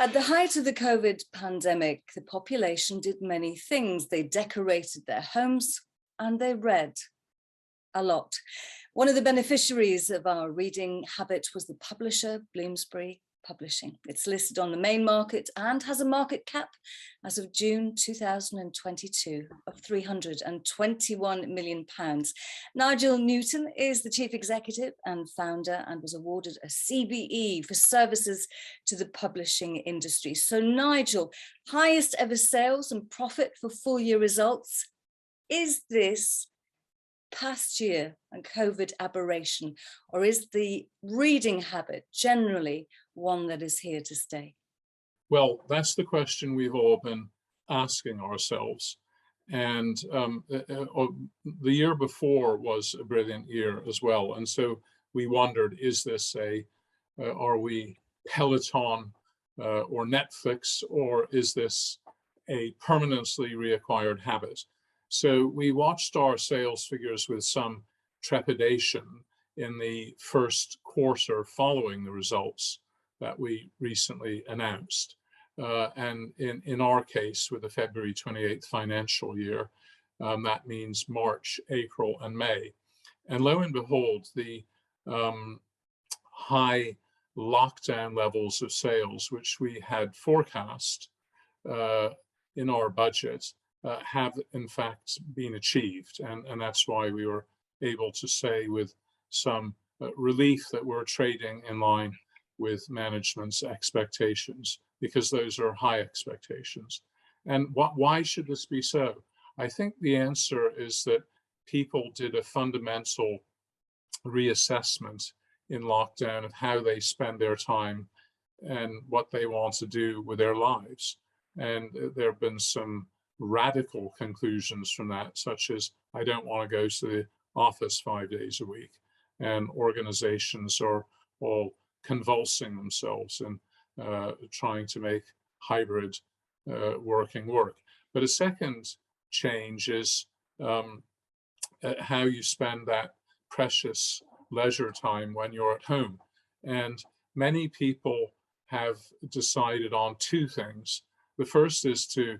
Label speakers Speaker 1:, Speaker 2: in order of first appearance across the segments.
Speaker 1: At the height of the COVID pandemic, the population did many things. They decorated their homes and they read a lot. One of the beneficiaries of our reading habit was the publisher, Bloomsbury Publishing. It's listed on the main market and has a market cap as of June 2022 of £321 million. Nigel Newton is the chief executive and founder and was awarded a CBE for services to the publishing industry. So Nigel, highest ever sales and profit for full year results. Is this past year and COVID aberration, or is the reading habit generally one that is here to stay?
Speaker 2: Well, that's the question we've all been asking ourselves. And the year before was a brilliant year as well. And so we wondered, is this are we Peloton or Netflix, or is this a permanently reacquired habit? So we watched our sales figures with some trepidation in the first quarter following the results that we recently announced. And in our case, with the February 28th financial year, that means March, April, and May. And lo and behold, the high lockdown levels of sales, which we had forecast in our budget, have in fact been achieved. And that's why we were able to say with some relief that we're trading in line with management's expectations, because those are high expectations. And why should this be so? I think the answer is that people did a fundamental reassessment in lockdown of how they spend their time and what they want to do with their lives. And there have been some radical conclusions from that, such as, I don't want to go to the office 5 days a week. And organizations are all convulsing themselves and trying to make hybrid working work. But a second change is how you spend that precious leisure time when you're at home. And many people have decided on two things. The first is to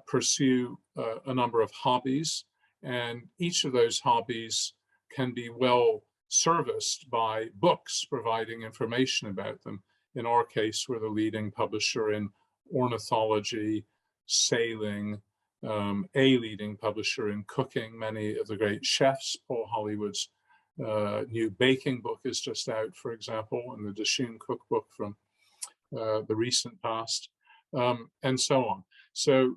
Speaker 2: pursue a number of hobbies, and each of those hobbies can be well serviced by books providing information about them. In our case, we're the leading publisher in ornithology, sailing, a leading publisher in cooking. Many of the great chefs, Paul Hollywood's new baking book is just out, for example, and the Dishoom cookbook from the recent past, and so on. So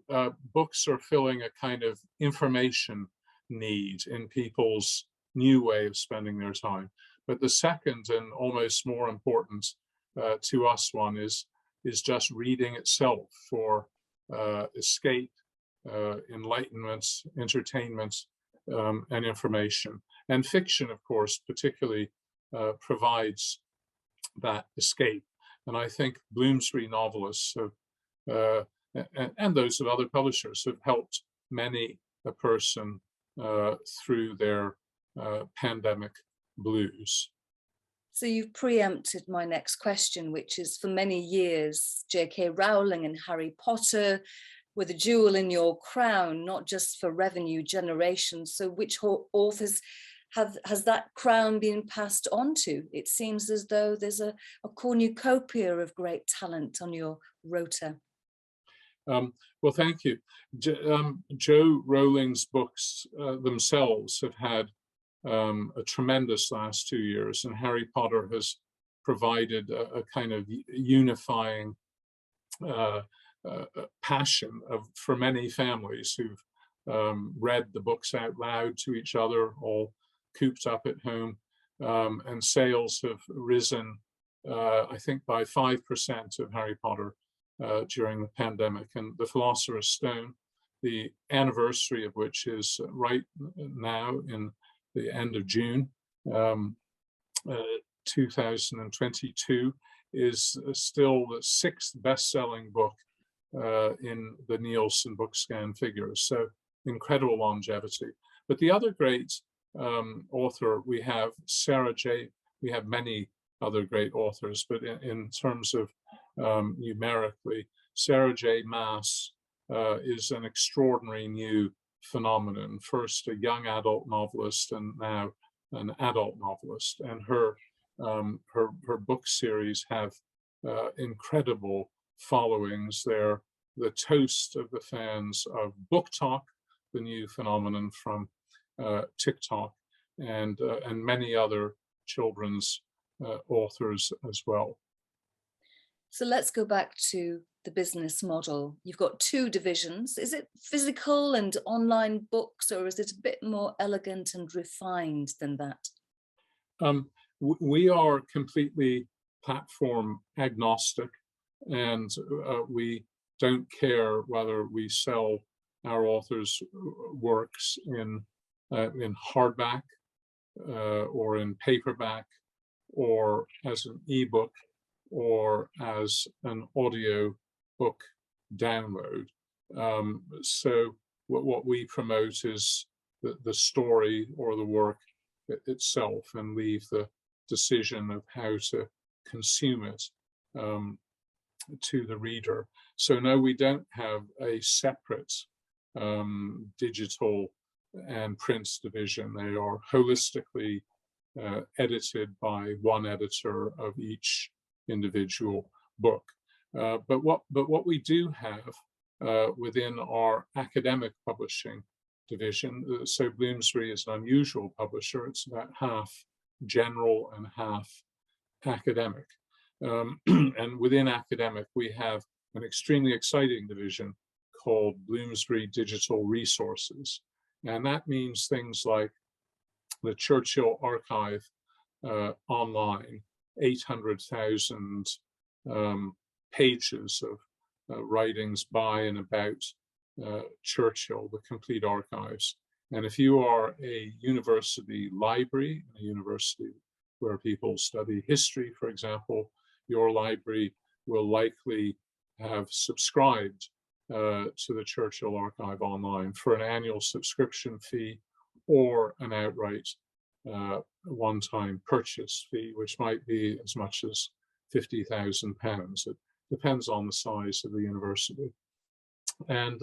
Speaker 2: books are filling a kind of information need in people's new way of spending their time. But the second and almost more important to us one is just reading itself for escape, enlightenment, entertainment, and information. And fiction, of course, particularly provides that escape. And I think Bloomsbury novelists have, and those of other publishers have helped many a person through their pandemic blues.
Speaker 1: So you've preempted my next question, which is, for many years, J.K. Rowling and Harry Potter were the jewel in your crown, not just for revenue generation. So which authors has that crown been passed on to? It seems as though there's a cornucopia of great talent on your rota.
Speaker 2: Well, thank you. Jo Rowling's books themselves have had a tremendous last 2 years, and Harry Potter has provided a kind of unifying passion for many families who've read the books out loud to each other, all cooped up at home, and sales have risen, I think, by 5% of Harry Potter during the pandemic. And The Philosopher's Stone, the anniversary of which is right now in the end of June 2022, is still the 6th best-selling book in the Nielsen BookScan figures. So incredible longevity. But the other great author we have, Sarah J. We have many other great authors, but in terms of numerically. Sarah J. Maas is an extraordinary new phenomenon. First a young adult novelist, and now an adult novelist. And her book series have incredible followings. They're the toast of the fans of Book Talk, the new phenomenon from TikTok, and many other children's authors as well.
Speaker 1: So let's go back to the business model. You've got two divisions. Is it physical and online books, or is it a bit more elegant and refined than that?
Speaker 2: We are completely platform agnostic, and we don't care whether we sell our authors' works in hardback or in paperback, or as an ebook, or as an audio book download. So what we promote is the story or the work itself, and leave the decision of how to consume it to the reader. So no, we don't have a separate digital and print division. They are holistically edited by one editor of each individual book. But what we do have within our academic publishing division, so Bloomsbury is an unusual publisher. It's about half general and half academic. And within academic, we have an extremely exciting division called Bloomsbury Digital Resources. And that means things like the Churchill Archive online, 800,000 pages of writings by and about Churchill, the complete archives. And if you are a university library, a university where people study history, for example, your library will likely have subscribed to the Churchill Archive online for an annual subscription fee or an outright one-time purchase fee, which might be as much as £50,000. It depends on the size of the university. And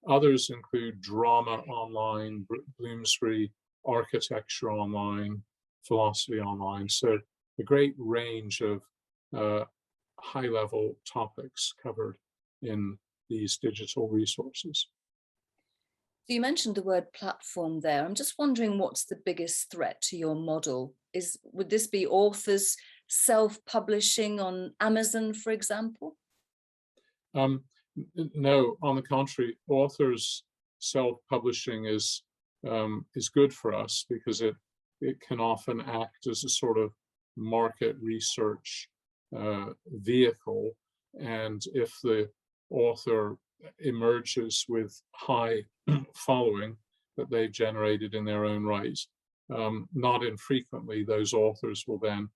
Speaker 2: others include drama online, Bloomsbury architecture online, philosophy online. So a great range of high-level topics covered in these digital resources.
Speaker 1: So you mentioned the word platform there. I'm just wondering, what's the biggest threat to your model? Would this be authors self-publishing on Amazon, for example?
Speaker 2: No, on the contrary, authors self-publishing is good for us, because it can often act as a sort of market research vehicle. And if the author emerges with high following that they've generated in their own right, not infrequently those authors will then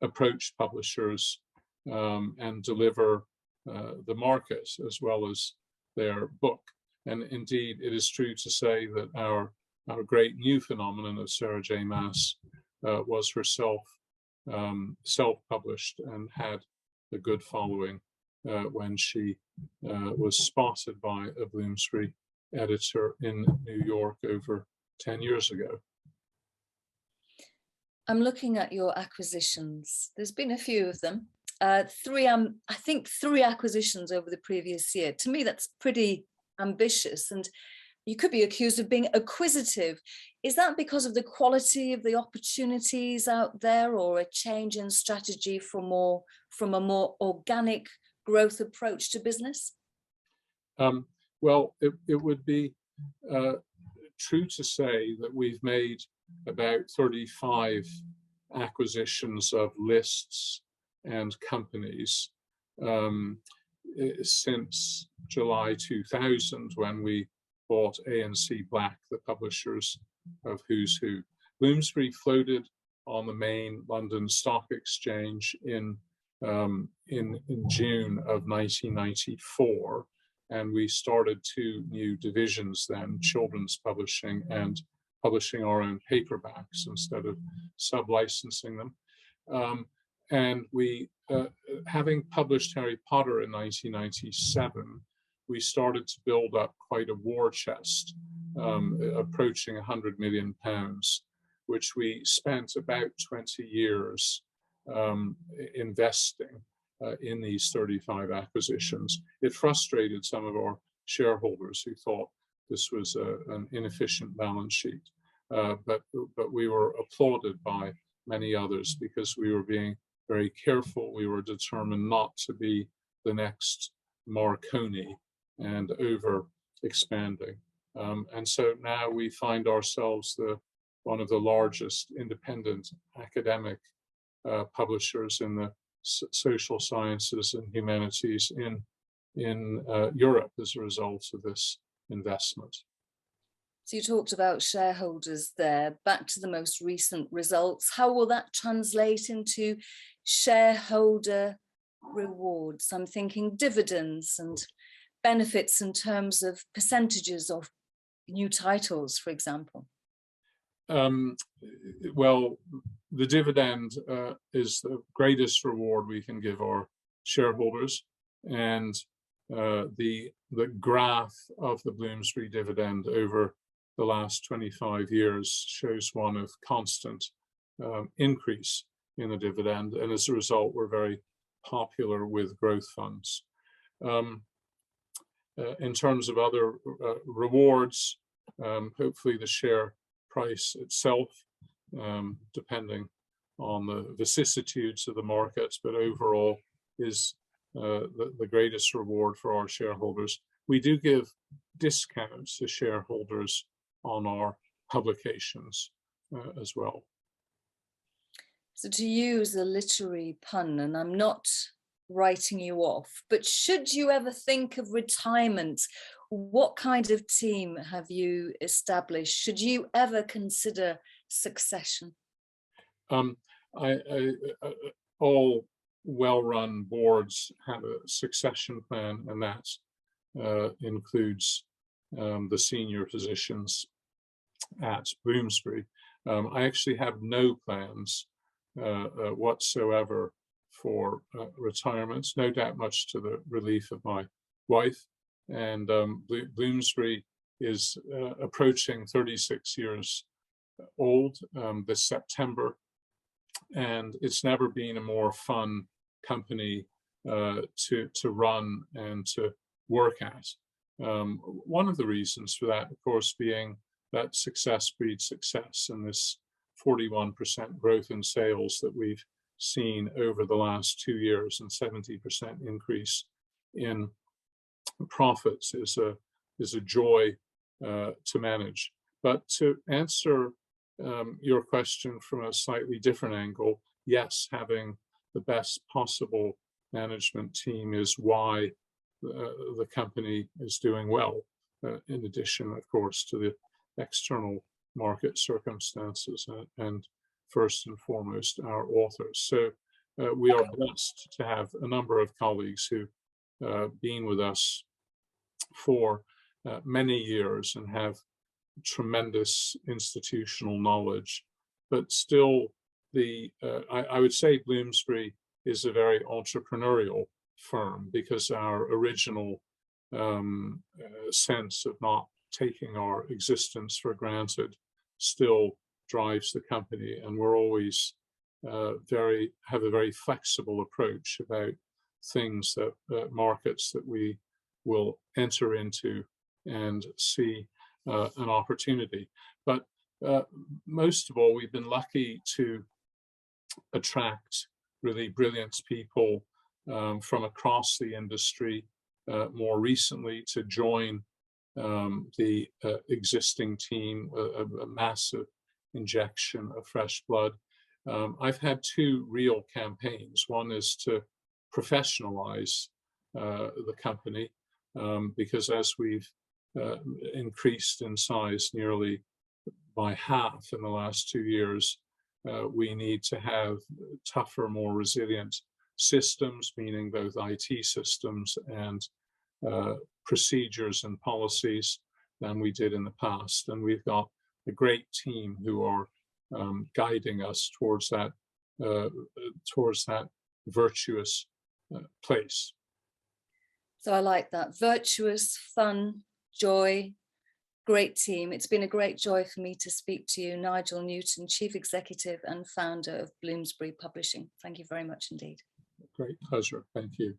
Speaker 2: approach publishers and deliver the market as well as their book. And indeed, it is true to say that our great new phenomenon of Sarah J. Maas was herself self-published and had a good following when she was spotted by a Bloomsbury editor in New York over 10 years ago.
Speaker 1: I'm looking at your acquisitions. There's been a few of them. I think three acquisitions over the previous year. To me, that's pretty ambitious, and you could be accused of being acquisitive. Is that because of the quality of the opportunities out there, or a change in strategy from a more organic growth approach to business?
Speaker 2: Well, it would be true to say that we've made about 35 acquisitions of lists and companies since July 2000, when we bought A&C Black, the publishers of Who's Who. Bloomsbury floated on the main London Stock Exchange in June of 1994, and we started two new divisions then, children's publishing and publishing our own paperbacks instead of sub-licensing them. And we, having published Harry Potter in 1997, we started to build up quite a war chest, approaching £100 million, which we spent about 20 years investing in these 35 acquisitions. It frustrated some of our shareholders who thought this was an inefficient balance sheet, but we were applauded by many others because we were being very careful. We were determined not to be the next Marconi and over expanding. And so now we find ourselves one of the largest independent academic publishers in the social sciences and humanities in Europe as a result of this investment.
Speaker 1: So you talked about shareholders there. Back to the most recent results. How will that translate into shareholder rewards? I'm thinking dividends and benefits in terms of percentages of new titles, for example.
Speaker 2: Well, the dividend is the greatest reward we can give our shareholders, and the graph of the Bloomsbury dividend over the last 25 years shows one of constant increase in the dividend, and as a result, we're very popular with growth funds. In terms of other rewards, hopefully the share price itself, depending on the vicissitudes of the markets, but overall is the greatest reward for our shareholders. We do give discounts to shareholders on our publications as well.
Speaker 1: So to use a literary pun, and I'm not writing you off, but should you ever think of retirement, what kind of team have you established? Should you ever consider succession?
Speaker 2: All well-run boards have a succession plan, and that includes the senior positions at Bloomsbury. I actually have no plans whatsoever for retirement, no doubt much to the relief of my wife. And Bloomsbury is approaching 36 years old this September, and it's never been a more fun company to run and to work at. One of the reasons for that, of course, being that success breeds success, and this 41% growth in sales that we've seen over the last 2 years and 70% increase in profits is a joy to manage. But to answer your question from a slightly different angle, yes, having the best possible management team is why the company is doing well, in addition, of course, to the external market circumstances and first and foremost our authors. So we are blessed to have a number of colleagues who been with us for many years and have tremendous institutional knowledge, but still I would say Bloomsbury is a very entrepreneurial firm, because our original sense of not taking our existence for granted still drives the company, and we're always have a very flexible approach about things that markets that we will enter into and see an opportunity. But most of all, we've been lucky to attract really brilliant people from across the industry more recently to join the existing team, a massive injection of fresh blood. I've had two real campaigns. One is to professionalize the company, because as we've increased in size nearly by half in the last 2 years, we need to have tougher, more resilient systems, meaning both IT systems and procedures and policies than we did in the past. And we've got a great team who are guiding us towards that towards that virtuous place.
Speaker 1: So I like that. Virtuous, fun, joy, great team. It's been a great joy for me to speak to you, Nigel Newton, Chief Executive and Founder of Bloomsbury Publishing. Thank you very much indeed.
Speaker 2: Great pleasure. Thank you.